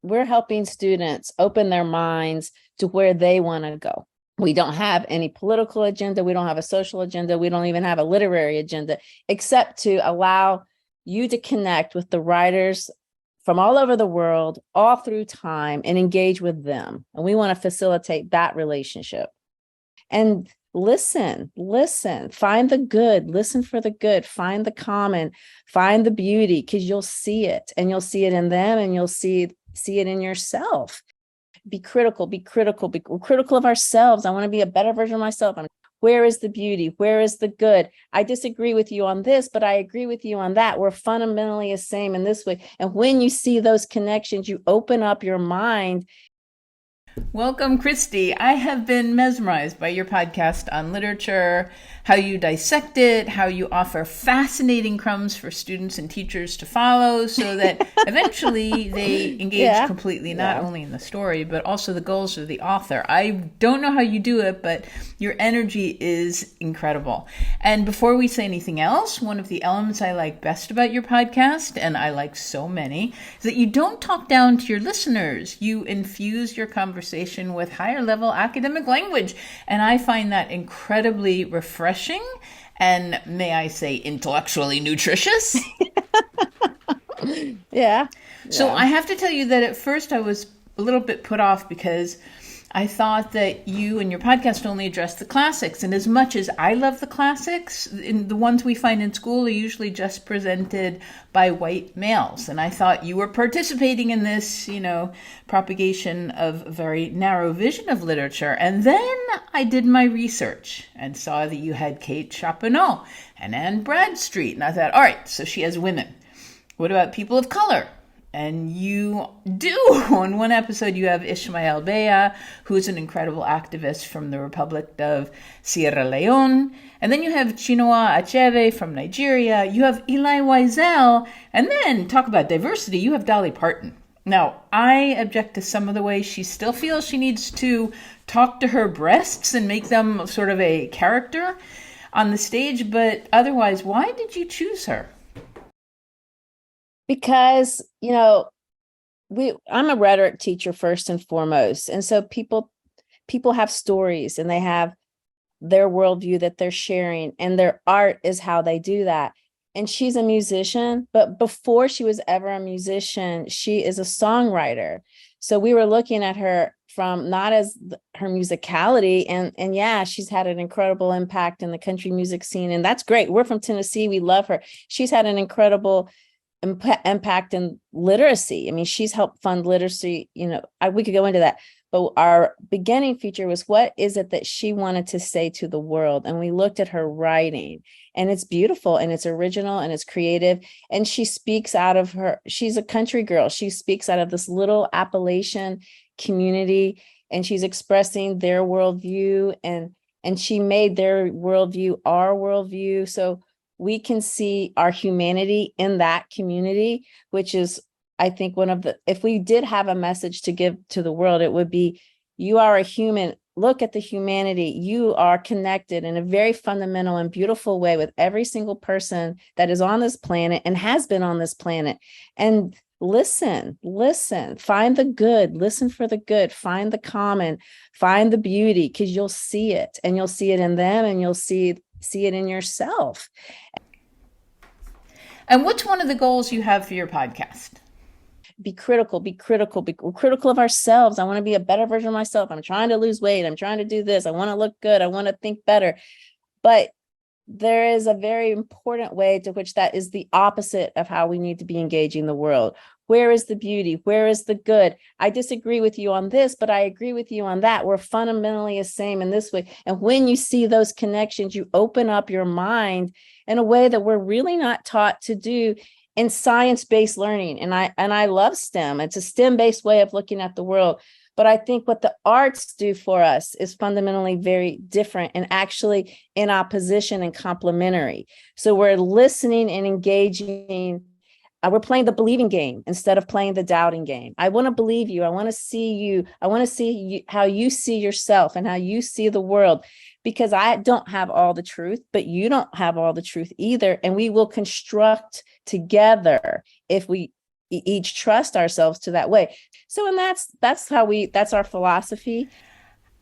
we're helping students open their minds to where they want to go. We don't have any political agenda. We don't have a social agenda. We don't even have a literary agenda, except to allow you to connect with the writers from all over the world, all through time, and engage with them. And we want to facilitate that relationship. And listen, find the good, listen for the good, find the common, find the beauty, because you'll see it, and you'll see it in them, and you'll see it in yourself. Be critical, we're critical of ourselves. I want to be a better version of myself. Where is the beauty? Where is the good? I disagree with you on this, but I agree with you on that. We're fundamentally the same in this way. And when you see those connections, you open up your mind. Welcome, Christy. I have been mesmerized by your podcast on literature, how you dissect it, how you offer fascinating crumbs for students and teachers to follow so that eventually they engage completely, not only in the story, but also the goals of the author. I don't know how you do it, but your energy is incredible. And before we say anything else, one of the elements I like best about your podcast, and I like so many, is that you don't talk down to your listeners. You infuse your conversation with higher level academic language. And I find that incredibly refreshing and, may I say, intellectually nutritious. Yeah. So I have to tell you that at first I was a little bit put off because I thought that you and your podcast only addressed the classics. And as much as I love the classics, the ones we find in school are usually just presented by white males. And I thought you were participating in this, propagation of a very narrow vision of literature. And then I did my research and saw that you had Kate Chapinot and Anne Bradstreet. And I thought, all right, so she has women. What about people of color? And you do. On one episode, you have Ismael Bea, who's an incredible activist from the Republic of Sierra Leone. And then you have Chinua Achebe from Nigeria. You have Elie Wiesel. And then, talk about diversity, you have Dolly Parton. Now, I object to some of the way she still feels she needs to talk to her breasts and make them sort of a character on the stage. But otherwise, why did you choose her? Because, I'm a rhetoric teacher first and foremost. And so people have stories, and they have their worldview that they're sharing, and their art is how they do that. And she's a musician, but before she was ever a musician, she is a songwriter. So we were looking at her from not as her musicality, and yeah, she's had an incredible impact in the country music scene. And that's great. We're from Tennessee. We love her. She's had an incredible impact in literacy. I mean, she's helped fund literacy. We could go into that, but our beginning feature was, what is it that she wanted to say to the world? And we looked at her writing, and it's beautiful, and it's original, and it's creative. And she speaks out of she's a country girl. She speaks out of this little Appalachian community, and she's expressing their worldview, and she made their worldview our worldview. So we can see our humanity in that community, which is, I think, if we did have a message to give to the world, it would be, you are a human. Look at the humanity. You are connected in a very fundamental and beautiful way with every single person that is on this planet and has been on this planet. And listen, find the good, listen for the good, find the common, find the beauty, because you'll see it, and you'll see it in them, and you'll see it in yourself. And what's one of the goals you have for your podcast? Be critical. We're critical of ourselves. I want to be a better version of myself. I'm trying to lose weight. I'm trying to do this. I want to look good. I want to think better. But there is a very important way to which that is the opposite of how we need to be engaging the world. Where is the beauty? Where is the good? I disagree with you on this, but I agree with you on that. We're fundamentally the same in this way. And when you see those connections, you open up your mind in a way that we're really not taught to do in science-based learning. And I love STEM. It's a STEM-based way of looking at the world. But I think what the arts do for us is fundamentally very different, and actually in opposition and complementary. So we're listening and engaging. We're playing the believing game instead of playing the doubting game. I want to believe you. I want to see you. I want to see you, how you see yourself and how you see the world, because I don't have all the truth, but you don't have all the truth either. And we will construct together if we each trust ourselves to that way. So, and that's our philosophy.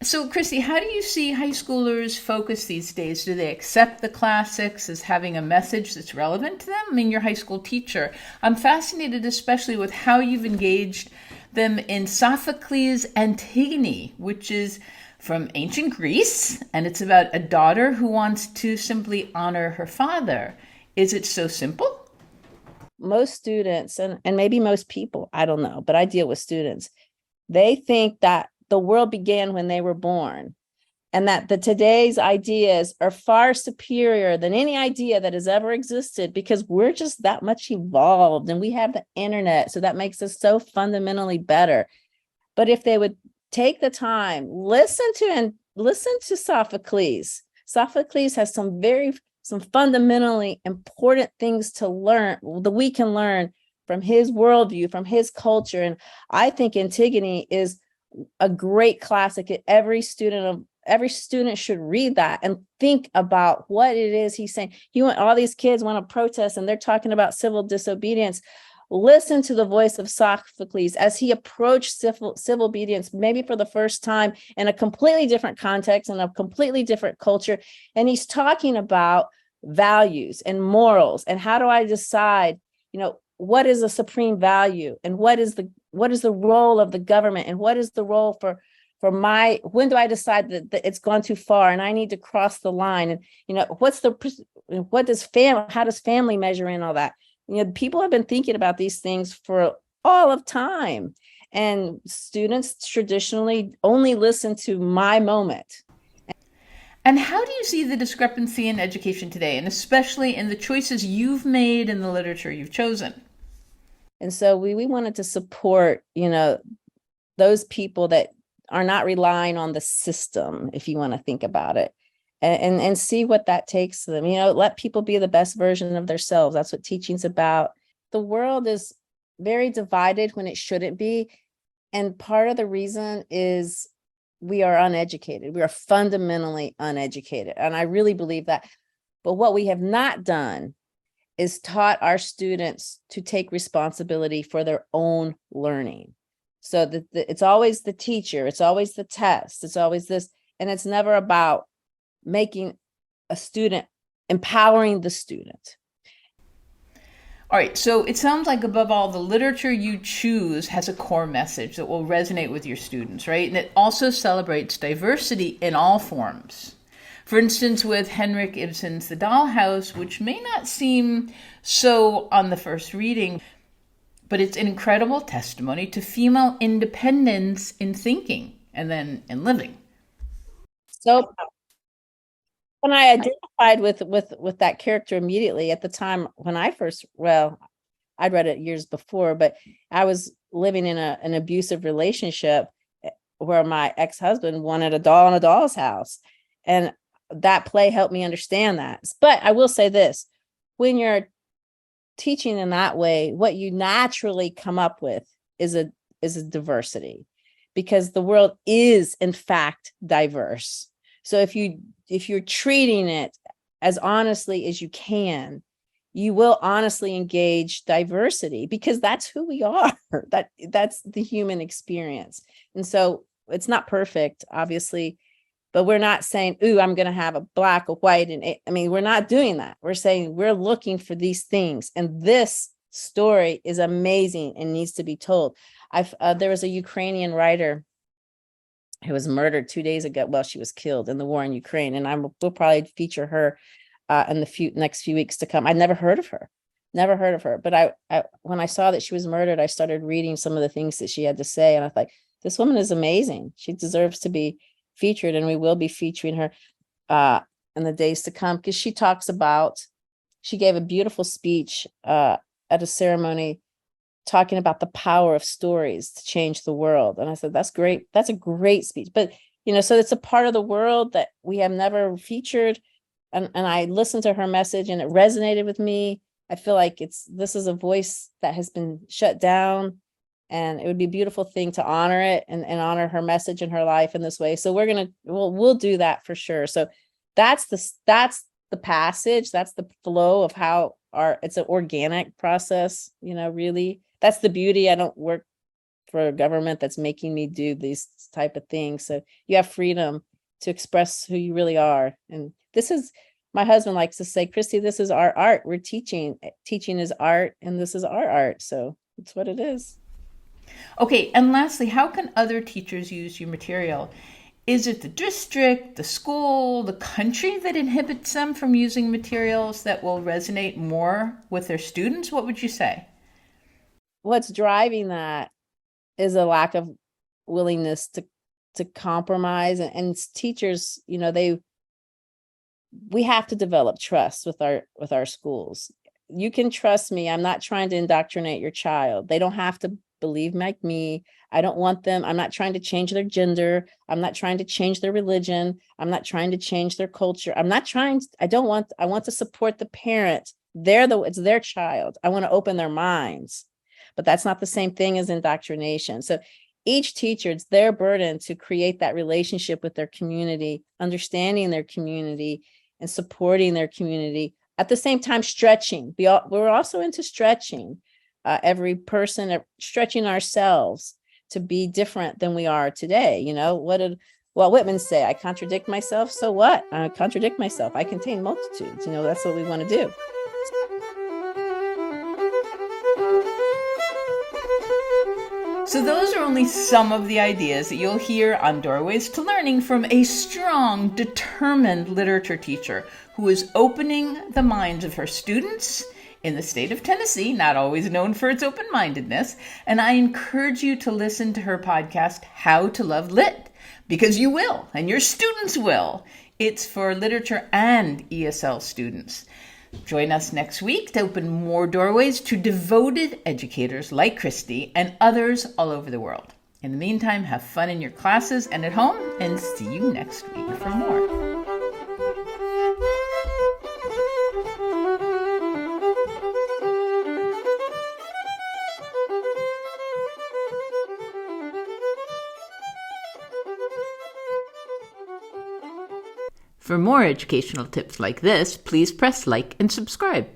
So, Christy, how do you see high schoolers focus these days? Do they accept the classics as having a message that's relevant to them? I mean, you're a high school teacher. I'm fascinated especially with how you've engaged them in Sophocles' Antigone, which is from ancient Greece, and it's about a daughter who wants to simply honor her father. Is it so simple? Most students, and maybe most people, I don't know, but I deal with students, they think that the world began when they were born, and that the today's ideas are far superior than any idea that has ever existed, because we're just that much evolved and we have the internet. So that makes us so fundamentally better. But if they would take the time, listen to Sophocles. Sophocles has some fundamentally important things to learn that we can learn from his worldview, from his culture. And I think Antigone is a great classic. Every student should read that and think about what it is he's saying. All these kids want to protest and they're talking about civil disobedience. Listen to the voice of Sophocles as he approached civil obedience, maybe for the first time in a completely different context and a completely different culture. And he's talking about values and morals, and how do I decide, what is a supreme value, and what is the role of the government, and what is the role for when do I decide that it's gone too far and I need to cross the line, and how does family measure in all that? People have been thinking about these things for all of time, and students traditionally only listen to my moment. And how do you see the discrepancy in education today, and especially in the choices you've made and the literature you've chosen? And so we wanted to support, those people that are not relying on the system, if you want to think about it, and see what that takes them. Let people be the best version of themselves. That's what teaching's about. The world is very divided when it shouldn't be. And part of the reason is we are uneducated. We are fundamentally uneducated. And I really believe that. But what we have not done is taught our students to take responsibility for their own learning. So that it's always the teacher, it's always the test, it's always this, and it's never about making a student, empowering the student. All right, so it sounds like above all, the literature you choose has a core message that will resonate with your students, right? And it also celebrates diversity in all forms. For instance, with Henrik Ibsen's The Dollhouse, which may not seem so on the first reading, but it's an incredible testimony to female independence in thinking and then in living. So when I identified with that character immediately at the time when I'd read it years before, but I was living in an abusive relationship where my ex-husband wanted a doll in a doll's house. And that play helped me understand that. But I will say this, when you're teaching in that way, what you naturally come up with is a diversity, because the world is in fact diverse. So if you're treating it as honestly as you can, you will honestly engage diversity, because that's who we are. That's the human experience. And so it's not perfect, obviously, but we're not saying, ooh, I'm going to have a black, a white, we're not doing that. We're saying we're looking for these things. And this story is amazing and needs to be told. There was a Ukrainian writer who was murdered 2 days ago. Well, she was killed in the war in Ukraine. And we'll probably feature her in the next few weeks to come. I'd never heard of her. But I when I saw that she was murdered, I started reading some of the things that she had to say. And I thought, this woman is amazing. She deserves to be featured, and we will be featuring her in the days to come, because she gave a beautiful speech at a ceremony talking about the power of stories to change the world. And I said, that's great. That's a great speech. But, so it's a part of the world that we have never featured. And I listened to her message and it resonated with me. I feel like this is a voice that has been shut down, and it would be a beautiful thing to honor it and honor her message and her life in this way. So we'll do that for sure. So that's the passage. That's the flow of how it's an organic process, really. that's the beauty. I don't work for a government that's making me do these type of things. So you have freedom to express who you really are. And this is, my husband likes to say, Christy, this is our art. We're teaching. Teaching is art, and this is our art. So it's what it is. Okay, and lastly, how can other teachers use your material? Is it the district, the school, the country that inhibits them from using materials that will resonate more with their students? What would you say? What's driving that is a lack of willingness to compromise, and teachers, we have to develop trust with our schools. You can trust me. I'm not trying to indoctrinate your child. They don't have to believe like me. I don't want them. I'm not trying to change their gender. I'm not trying to change their religion. I'm not trying to change their culture. I want to support the parent. It's their child. I want to open their minds, but that's not the same thing as indoctrination. So each teacher, it's their burden to create that relationship with their community, understanding their community and supporting their community. At the same time, stretching. We're also into stretching. Every person, stretching ourselves to be different than we are today. What did Walt Whitman say? I contradict myself. So what? I contradict myself. I contain multitudes. That's what we want to do. So those are only some of the ideas that you'll hear on Doorways to Learning from a strong, determined literature teacher who is opening the minds of her students in the state of Tennessee, not always known for its open-mindedness. And I encourage you to listen to her podcast, How to Love Lit, because you will, and your students will. It's for literature and ESL students. Join us next week to open more doorways to devoted educators like Christy and others all over the world. In the meantime, have fun in your classes and at home, and see you next week for more. For more educational tips like this, please press like and subscribe.